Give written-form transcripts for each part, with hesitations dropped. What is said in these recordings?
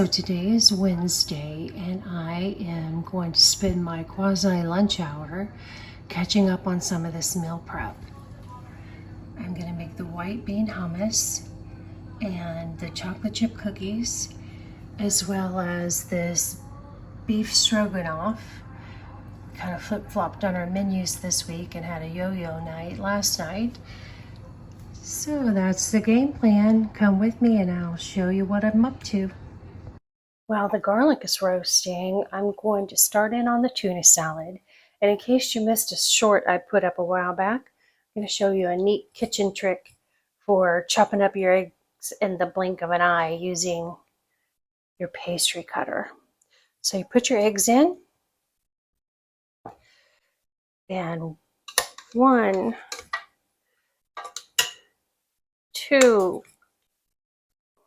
So today is Wednesday, and I am going to spend my quasi lunch hour catching up on some of this meal prep. I'm going to make the white bean hummus and the chocolate chip cookies, as well as this beef stroganoff. Kind of flip-flopped on our menus this week and had a yo-yo night last night. So that's the game plan. Come with me and I'll show you what I'm up to. While the garlic is roasting, I'm going to start in on the tuna salad. And in case you missed a short I put up a while back, I'm going to show you a neat kitchen trick for chopping up your eggs in the blink of an eye using your pastry cutter. So you put your eggs in, and 1, 2,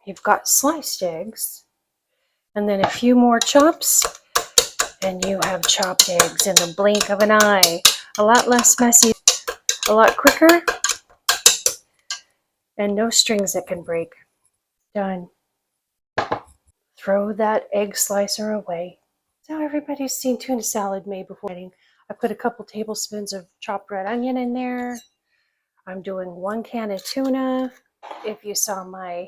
you've got sliced eggs, and then a few more chops, and you have chopped eggs in the blink of an eye. A lot less messy, a lot quicker, and no strings that can break. Done. Throw that egg slicer away. So everybody's seen tuna salad made before. I put a couple tablespoons of chopped red onion in there. I'm doing 1 can of tuna. If you saw my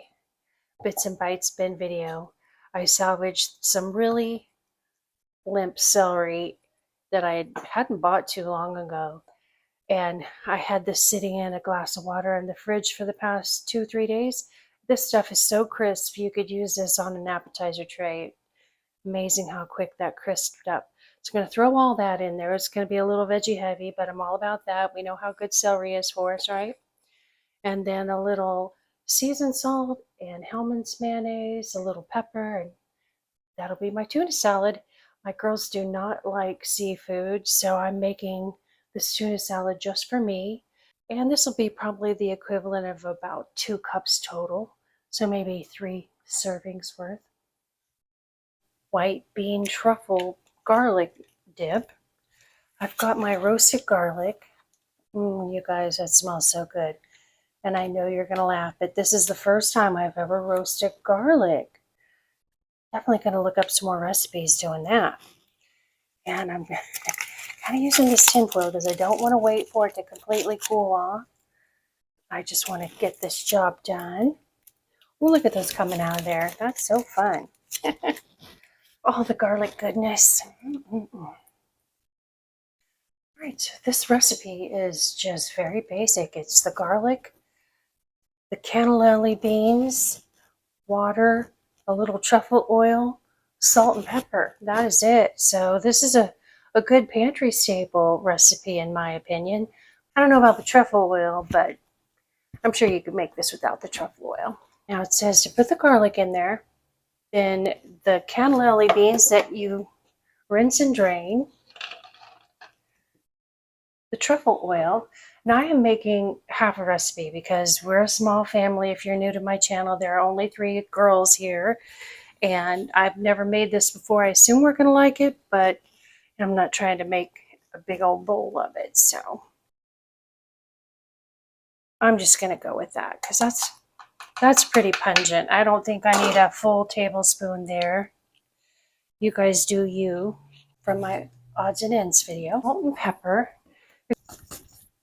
Bits and Bites bin video, I salvaged some really limp celery that I hadn't bought too long ago. And I had this sitting in a glass of water in the fridge for the past 2-3 days. This stuff is so crisp, you could use this on an appetizer tray. Amazing how quick that crisped up. So I'm going to throw all that in there. It's going to be a little veggie heavy, but I'm all about that. We know how good celery is for us, right? And then a little seasoned salt and Hellmann's mayonnaise, a little pepper, and that'll be my tuna salad. My girls do not like seafood, so I'm making this tuna salad just for me. And this will be probably the equivalent of about 2 cups total, so maybe 3 servings worth. White bean truffle garlic dip. I've got my roasted garlic. You guys, that smells so good. And I know you're going to laugh, but this is the first time I've ever roasted garlic. Definitely going to look up some more recipes doing that. And I'm kind of using this tin foil because I don't want to wait for it to completely cool off. I just want to get this job done. Oh, look at those coming out of there. That's so fun. Oh, the garlic goodness. All right, so this recipe is just very basic. It's the garlic, the cannellini beans, water, a little truffle oil, salt and pepper. That is it. So this is a good pantry staple recipe in my opinion. I don't know about the truffle oil, but I'm sure you could make this without the truffle oil. Now it says to put the garlic in there, then the cannellini beans that you rinse and drain, the truffle oil. Now I am making half a recipe because we're a small family. If you're new to my channel, there are only 3 girls here, and I've never made this before. I assume we're going to like it, but I'm not trying to make a big old bowl of it, so I'm just going to go with that because that's pretty pungent. I don't think I need a full tablespoon there. You guys do you. From my odds and ends video. Salt and pepper,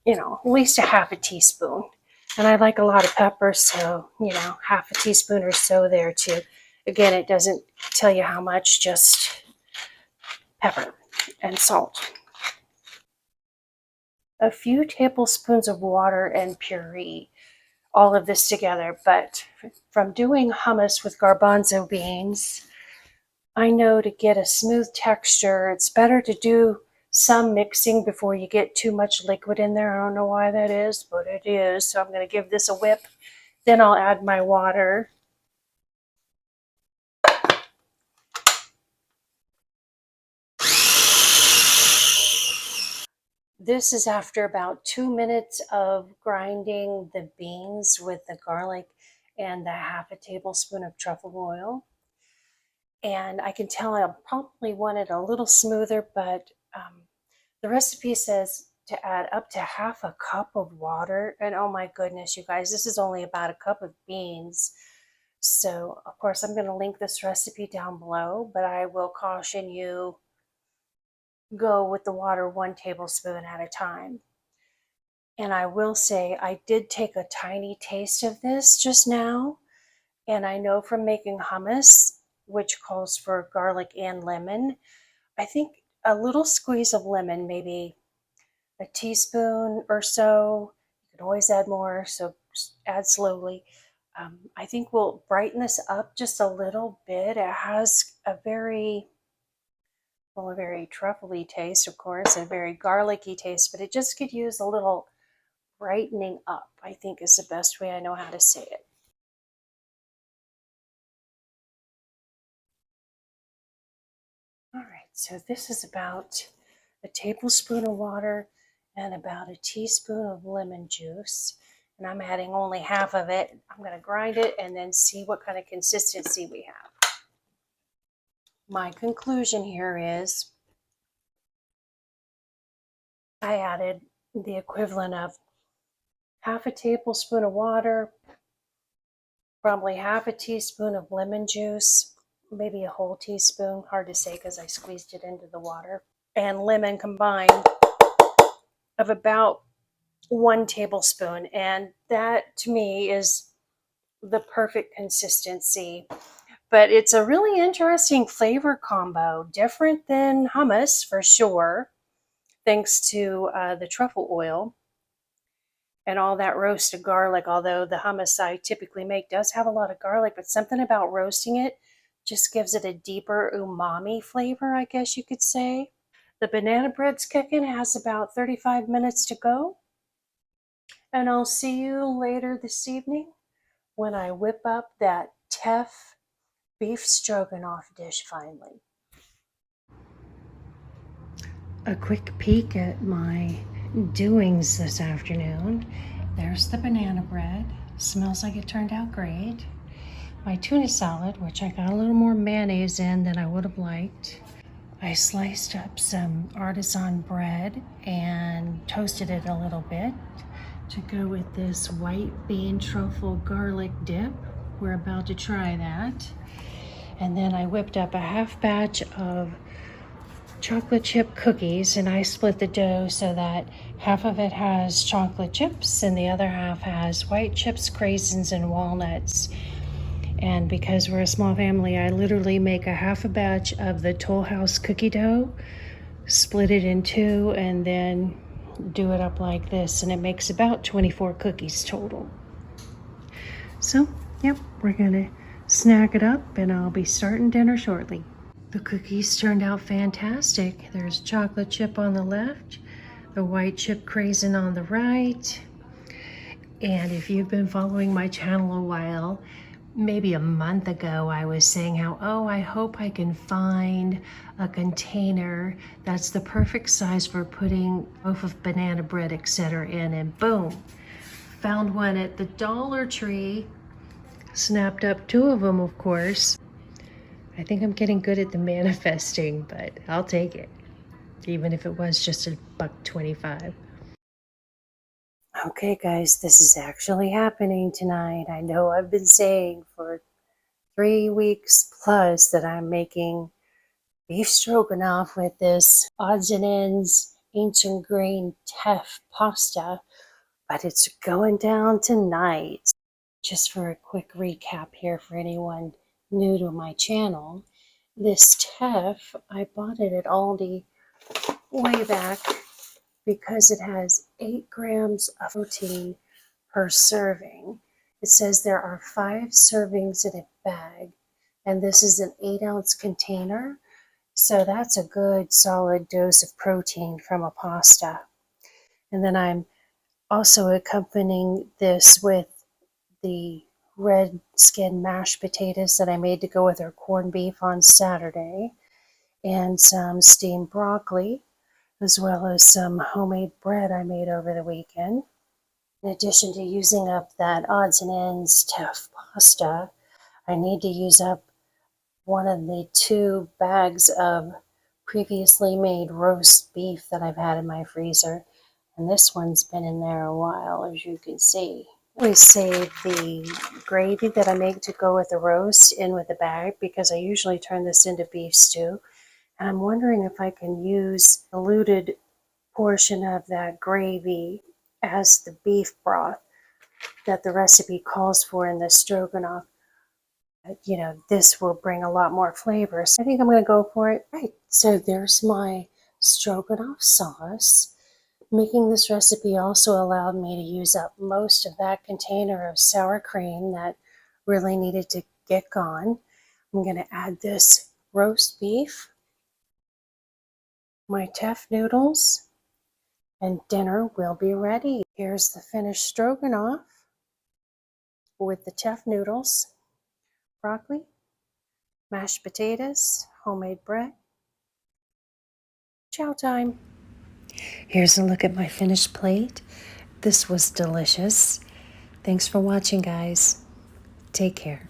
at least a half a teaspoon. And I like a lot of pepper, so, half a teaspoon or so there too. Again, it doesn't tell you how much, just pepper and salt. A few tablespoons of water and puree. All of this together, but from doing hummus with garbanzo beans, I know to get a smooth texture, it's better to do some mixing before you get too much liquid in there. I don't know why that is, but it is. So I'm going to give this a whip. Then I'll add my water. This is after about 2 minutes of grinding the beans with the garlic and the half a tablespoon of truffle oil. And I can tell I probably want it a little smoother, but the recipe says to add up to half a cup of water. And oh my goodness, you guys, this is only about a cup of beans. So, of course, I'm going to link this recipe down below, but I will caution you, go with the water 1 tablespoon at a time. And I will say, I did take a tiny taste of this just now. And I know from making hummus, which calls for garlic and lemon, I think a little squeeze of lemon, maybe a teaspoon or so. You can always add more, so just add slowly. I think will brighten this up just a little bit. It has a very, well, a very truffly taste, of course, a very garlicky taste, but it just could use a little brightening up, I think is the best way I know how to say it. All right, so this is about a tablespoon of water and about a teaspoon of lemon juice. And I'm adding only half of it. I'm going to grind it and then see what kind of consistency we have. My conclusion here is I added the equivalent of half a tablespoon of water, probably half a teaspoon of lemon juice, maybe a whole teaspoon, hard to say because I squeezed it into the water, and lemon combined of about 1 tablespoon. And that to me is the perfect consistency. But it's a really interesting flavor combo, different than hummus for sure, thanks to the truffle oil and all that roasted garlic. Although the hummus I typically make does have a lot of garlic, but something about roasting it just gives it a deeper umami flavor, I guess you could say. The banana bread's cooking, has about 35 minutes to go. And I'll see you later this evening when I whip up that Teff beef stroganoff dish finally. A quick peek at my doings this afternoon. There's the banana bread. Smells like it turned out great. My tuna salad, which I got a little more mayonnaise in than I would have liked. I sliced up some artisan bread and toasted it a little bit to go with this white bean truffle garlic dip. We're about to try that. And then I whipped up a half batch of chocolate chip cookies, and I split the dough so that half of it has chocolate chips and the other half has white chips, craisins, and walnuts. And because we're a small family, I literally make a half a batch of the Toll House cookie dough, split it in two, and then do it up like this, and it makes about 24 cookies total. So, yep, we're gonna snack it up, and I'll be starting dinner shortly. The cookies turned out fantastic. There's chocolate chip on the left, the white chip craisin on the right. And if you've been following my channel a while, maybe a month ago, I was saying how, oh, I hope I can find a container that's the perfect size for putting loaf of banana bread, etc. in, and boom, found one at the Dollar Tree. Snapped up 2 of them, of course. I think I'm getting good at the manifesting, but I'll take it, even if it was just $1.25. Okay, guys, this is actually happening tonight. I know I've been saying for 3 weeks plus that I'm making beef stroganoff with this odds and ends ancient grain teff pasta, but it's going down tonight. Just for a quick recap here for anyone new to my channel, this teff, I bought it at Aldi way back because it has 8 grams of protein per serving. It says there are 5 servings in a bag, and this is an 8-ounce container. So that's a good solid dose of protein from a pasta. And then I'm also accompanying this with the red skin mashed potatoes that I made to go with our corned beef on Saturday, and some steamed broccoli, as well as some homemade bread I made over the weekend. In addition to using up that odds and ends teff pasta, I need to use up one of the 2 bags of previously made roast beef that I've had in my freezer. And this one's been in there a while, as you can see. I always save the gravy that I make to go with the roast in with the bag because I usually turn this into beef stew. And I'm wondering if I can use a diluted portion of that gravy as the beef broth that the recipe calls for in the stroganoff. This will bring a lot more flavor. So I think I'm going to go for it. Right. So there's my stroganoff sauce. Making this recipe also allowed me to use up most of that container of sour cream that really needed to get gone. I'm going to add this roast beef, my teff noodles, and dinner will be ready. Here's the finished stroganoff with the teff noodles, broccoli, mashed potatoes, homemade bread. Chow time. Here's a look at my finished plate. This was delicious. Thanks for watching, guys. Take care.